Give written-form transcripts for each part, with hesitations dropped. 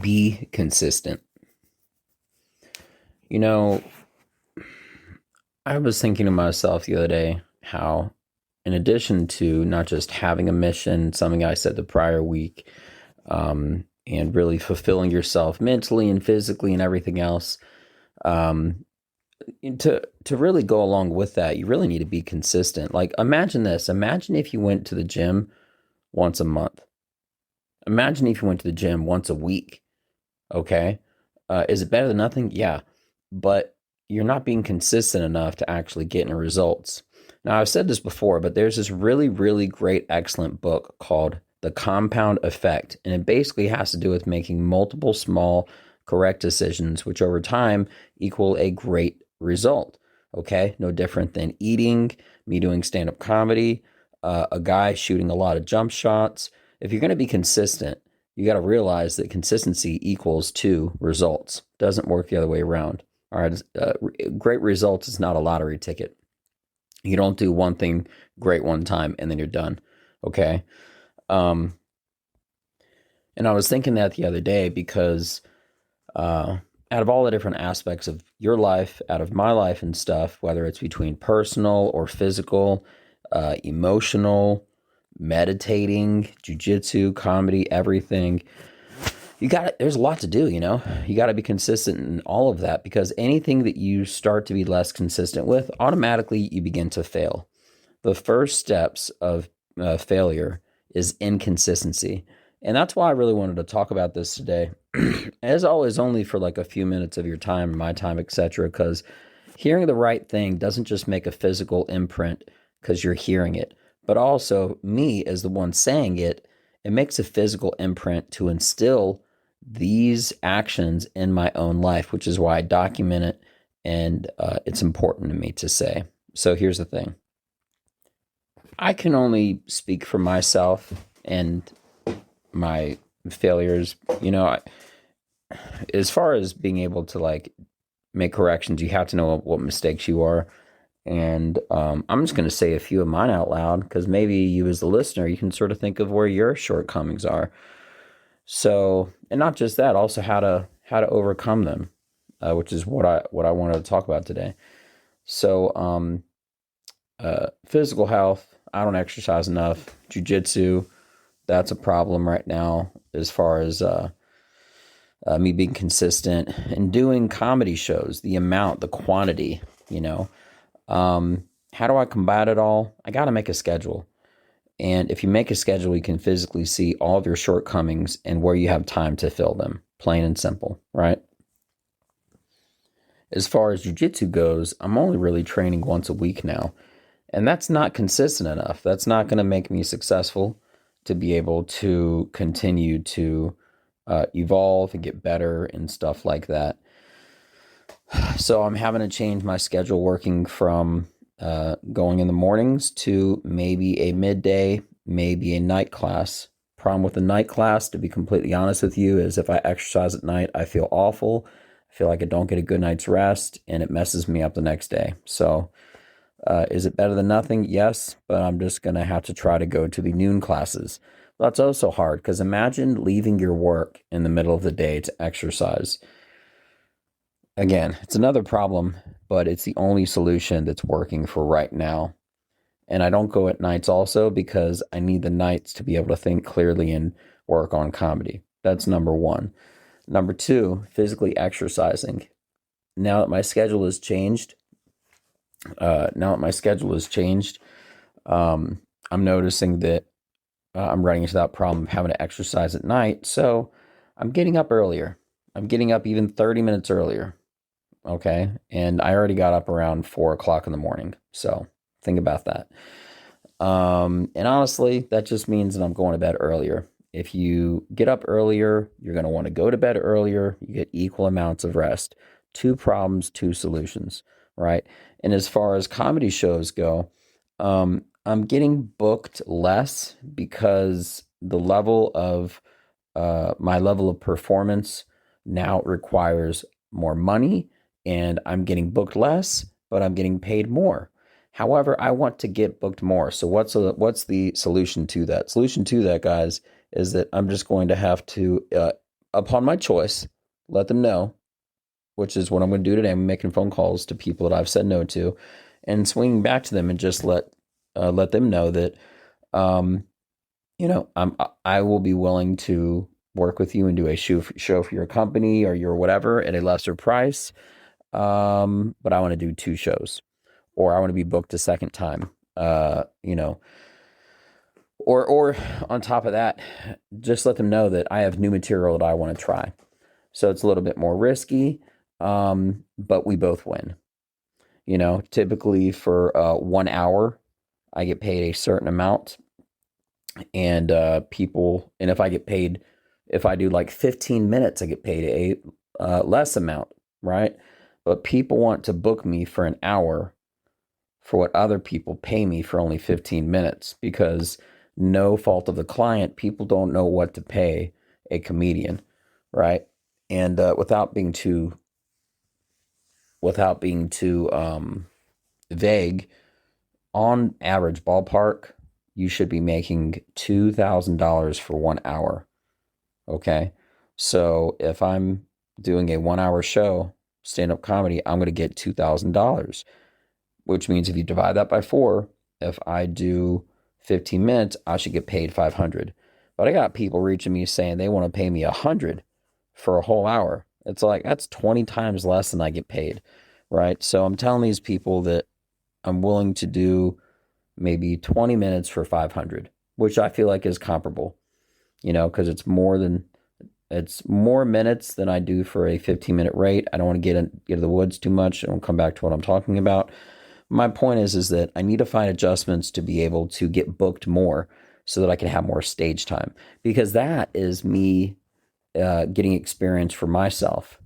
Be consistent. You know, I was thinking to myself the other day how, in addition to not just having a mission, something I said the prior week, and really fulfilling yourself mentally and physically and everything else, um, to really go along with that, you really need to be consistent. Like, imagine this. Imagine if you went to the gym once a month. Imagine if you went to the gym once a week. Okay. Is it better than nothing? Yeah. But you're not being consistent enough to actually get any results. Now, I've said this before, but there's this really, really great, excellent book called The Compound Effect. And it basically has to do with making multiple small, correct decisions, which over time equal a great result. Okay. No different than eating, me doing stand up comedy, a guy shooting a lot of jump shots. If you're going to be consistent, you got to realize that consistency equals to results. Doesn't work the other way around. All right. Great results is not a lottery ticket. You don't do one thing great one time and then you're done. Okay. Um, and I was thinking that the other day because out of all the different aspects of your life, out of my life and stuff, whether it's between personal or physical, emotional, meditating, jujitsu, comedy, everything, there's a lot to do, you got to be consistent in all of that, because anything that you start to be less consistent with, automatically you begin to fail. The first steps of failure is inconsistency. And that's why I really wanted to talk about this today. As always, only for like a few minutes of your time, my time, etc. Because hearing the right thing doesn't just make a physical imprint because you're hearing it, but also me as the one saying it, it makes a physical imprint to instill these actions in my own life, which is why I document it, and it's important to me to say. So here's the thing. I can only speak for myself and my failures. As far as being able to like make corrections, you have to know what mistakes you are. And I'm just going to say a few of mine out loud because maybe you, as the listener, you can sort of think of where your shortcomings are. So, and not just that, also how to overcome them, which is what I wanted to talk about today. So, physical health, I don't exercise enough. Jiu-jitsu, that's a problem right now as far as me being consistent and doing comedy shows, the quantity, How do I combat it all? I got to make a schedule. And if you make a schedule, you can physically see all of your shortcomings and where you have time to fill them, plain and simple, right? As far as jujitsu goes, I'm only really training once a week now. And that's not consistent enough. That's not going to make me successful to be able to continue to evolve and get better and stuff like that. So I'm having to change my schedule, working from going in the mornings to maybe a midday, maybe a night class. Problem with the night class, to be completely honest with you, is if I exercise at night, I feel awful. I feel like I don't get a good night's rest, and it messes me up the next day. So is it better than nothing? Yes, but I'm just going to have to try to go to the noon classes. That's also hard because imagine leaving your work in the middle of the day to exercise. Again, it's another problem, but it's the only solution that's working for right now. And I don't go at nights also because I need the nights to be able to think clearly and work on comedy. That's number one. Number two, physically exercising. Now that my schedule has changed, I'm noticing that I'm running into that problem of having to exercise at night. So I'm getting up earlier. I'm getting up even 30 minutes earlier. Okay. And I already got up around 4 o'clock in the morning. So think about that. And honestly, that just means that I'm going to bed earlier. If you get up earlier, you're going to want to go to bed earlier. You get equal amounts of rest. Two problems, two solutions, right? And as far as comedy shows go, I'm getting booked less because my level of performance now requires more money, and I'm getting booked less, but I'm getting paid more. However, I want to get booked more. So what's the solution to that? Solution to that, guys, is that I'm just going to have to upon my choice, let them know, which is what I'm going to do today. I'm making phone calls to people that I've said no to, and swinging back to them and just let them know that, um, I will be willing to work with you and do a show for your company or your whatever at a lesser price. But I want to do two shows, or I want to be booked a second time. Uh, you know, or on top of that, just let them know that I have new material that I want to try. So it's a little bit more risky, but we both win. Typically for 1 hour, I get paid a certain amount, and and if I do like 15 minutes, I get paid a less amount, right? But people want to book me for an hour for what other people pay me for only 15 minutes, because no fault of the client, people don't know what to pay a comedian, right? And without being too vague, on average ballpark, you should be making $2,000 for 1 hour. Okay. So if I'm doing a 1 hour show, stand up comedy, I'm going to get $2,000, which means if you divide that by four, if I do 15 minutes, I should get paid 500. But I got people reaching me saying they want to pay me 100 for a whole hour. It's like, that's 20 times less than I get paid, right? So I'm telling these people that I'm willing to do maybe 20 minutes for 500, which I feel like is comparable, because it's more minutes than I do for a 15-minute rate. I don't want to get into the woods too much. I won't come back to what I'm talking about. My point is that I need to find adjustments to be able to get booked more so that I can have more stage time, because that is me getting experience for myself.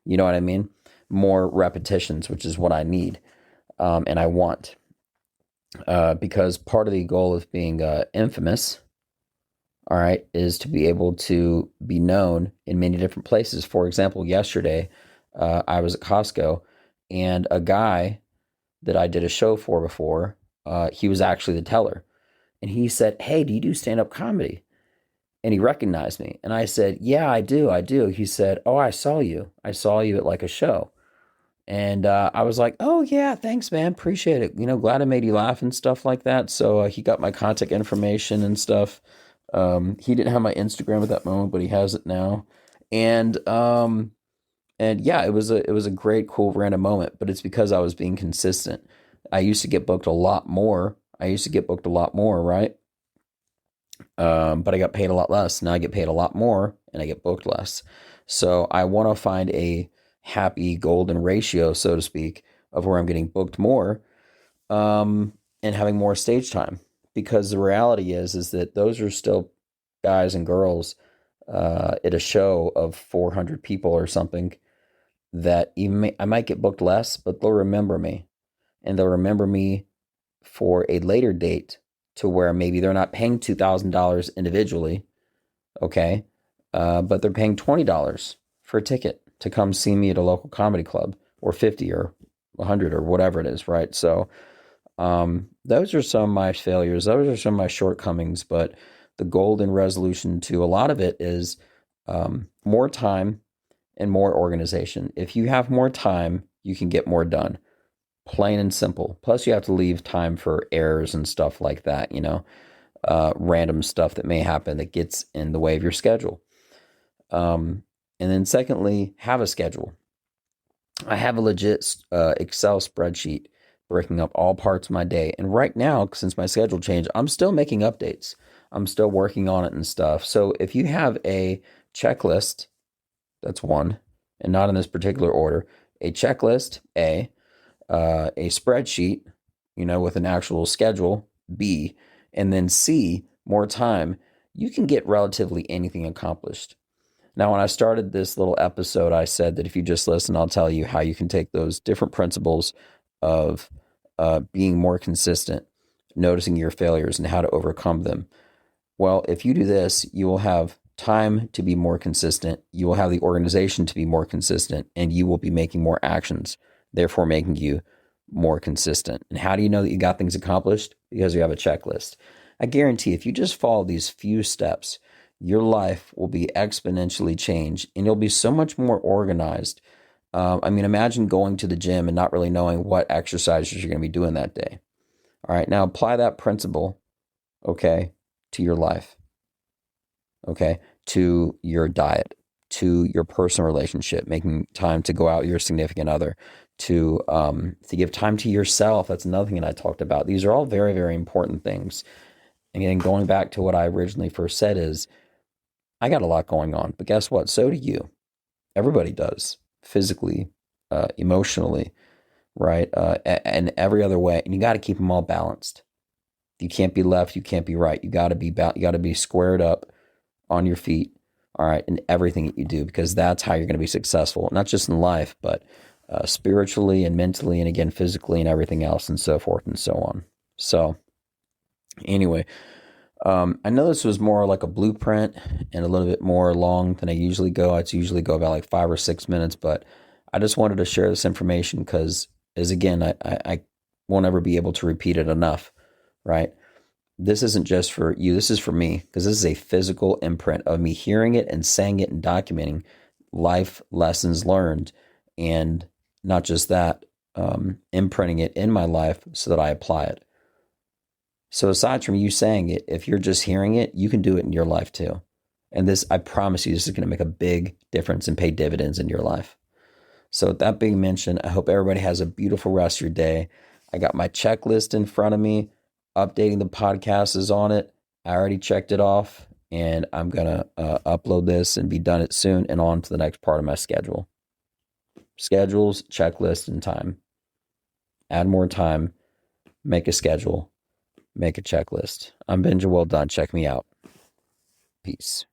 You know what I mean? More repetitions, which is what I need, and I want. Because part of the goal of being infamous, all right, is to be able to be known in many different places. For example, yesterday, I was at Costco, and a guy that I did a show for before, he was actually the teller. And he said, "Hey, do you do stand-up comedy?" And he recognized me. And I said, "Yeah, I do. He said, "Oh, I saw you. I saw you at like a show." And I was like, "Oh, yeah, thanks, man. Appreciate it. Glad I made you laugh and stuff like that." So he got my contact information and stuff. He didn't have my Instagram at that moment, but he has it now. And and yeah, it was a great, cool, random moment. But it's because I was being consistent. I used to get booked a lot more. Right? But I got paid a lot less. Now I get paid a lot more, and I get booked less. So I want to find a happy golden ratio, so to speak, of where I'm getting booked more, and having more stage time. Because the reality is that those are still guys and girls at a show of 400 people or something, that I might get booked less, but they'll remember me, and they'll remember me for a later date, to where maybe they're not paying $2,000 individually, okay, but they're paying $20 for a ticket to come see me at a local comedy club, or 50 or 100 or whatever it is, right? So those are some of my failures. Those are some of my shortcomings, but the golden resolution to a lot of it is more time and more organization. If you have more time, you can get more done. Plain and simple. Plus, you have to leave time for errors and stuff like that, random stuff that may happen that gets in the way of your schedule. And then secondly, have a schedule. I have a legit Excel spreadsheet breaking up all parts of my day. And right now, since my schedule changed, I'm still making updates. I'm still working on it and stuff. So if you have a checklist, that's one, and not in this particular order, a checklist, a spreadsheet, with an actual schedule, B, and then C, more time, you can get relatively anything accomplished. Now, when I started this little episode, I said that if you just listen, I'll tell you how you can take those different principles of being more consistent, noticing your failures, and how to overcome them. Well, if you do this, you will have time to be more consistent. You will have the organization to be more consistent, and you will be making more actions, therefore making you more consistent. And how do you know that you got things accomplished? Because you have a checklist. I guarantee if you just follow these few steps, your life will be exponentially changed and you'll be so much more organized. I mean, imagine going to the gym and not really knowing what exercises you're going to be doing that day. All right, now apply that principle, okay, to your life, okay, to your diet, to your personal relationship, making time to go out with your significant other, to give time to yourself. That's another thing that I talked about. These are all very, very important things. And again, going back to what I originally first said is, I got a lot going on, but guess what? So do you. Everybody does, physically, emotionally, right? And every other way. And you got to keep them all balanced. You can't be left. You can't be right. You got to be you got to be squared up on your feet. All right, in everything that you do, because that's how you're going to be successful, not just in life, but spiritually and mentally, and again physically, and everything else, and so forth and so on. So, anyway, I know this was more like a blueprint and a little bit more long than I usually go. I usually go about like 5 or 6 minutes, but I just wanted to share this information because, as again, I won't ever be able to repeat it enough, right? This isn't just for you. This is for me, because this is a physical imprint of me hearing it and saying it and documenting life lessons learned. And not just that, imprinting it in my life so that I apply it. So aside from you saying it, if you're just hearing it, you can do it in your life too. And this, I promise you, this is going to make a big difference and pay dividends in your life. So with that being mentioned, I hope everybody has a beautiful rest of your day. I got my checklist in front of me. Updating the podcast is on it. I already checked it off, and I'm going to upload this and be done it soon and on to the next part of my schedule. Schedules, checklist, and time. Add more time. Make a schedule. Make a checklist. I'm Benja. Well done. Check me out. Peace.